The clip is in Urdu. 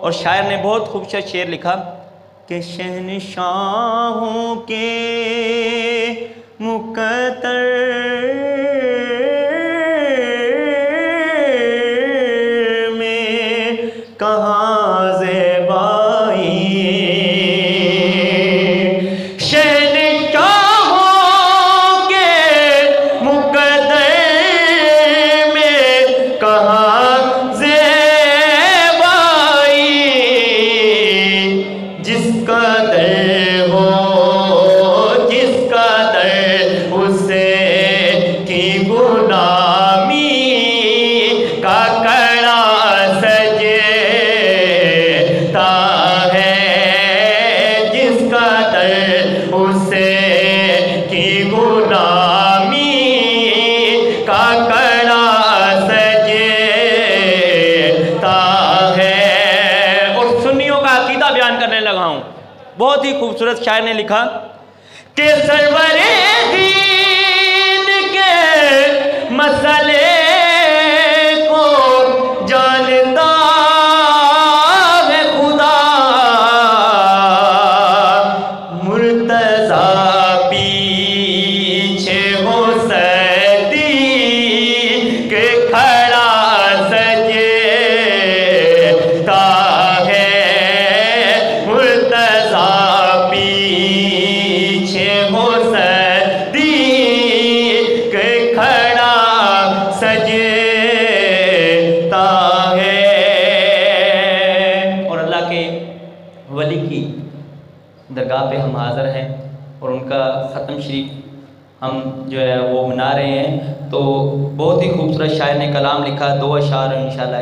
اور شاعر نے بہت خوبصورت شعر لکھا کہ شہنشاہوں کے مقتر میں کہاں زیبائی، شہنشاہوں کے مقتر میں کہاں زیبائی، جس کا در ہو جس کا در اسے کی غلامی کا کڑا سجتا ہے، جس کا در اسے کی غلامی کا کڑا سجتا ہے۔ اور سنیوں کا عقیدہ بیان کرنے لگا ہوں۔ بہت ہی خوبصورت شاعر نے لکھا کہ سرور دین کے مسئلے کو جانتا ہے خدا، مرتضیٰ پیچھے ہو سردی کے کھڑا سجتا ہے، مرتضیٰ پیچھے ہو سردی کے کھڑا سجتا ہے۔ اور اللہ کے ولی کی درگاہ پہ ہم حاضر ہیں اور ان کا ختم شریف ہم جو ہے وہ منا رہے ہیں، تو بہت ہی خوبصورت شاعر نے کلام لکھا، دو اشعار انشاءاللہ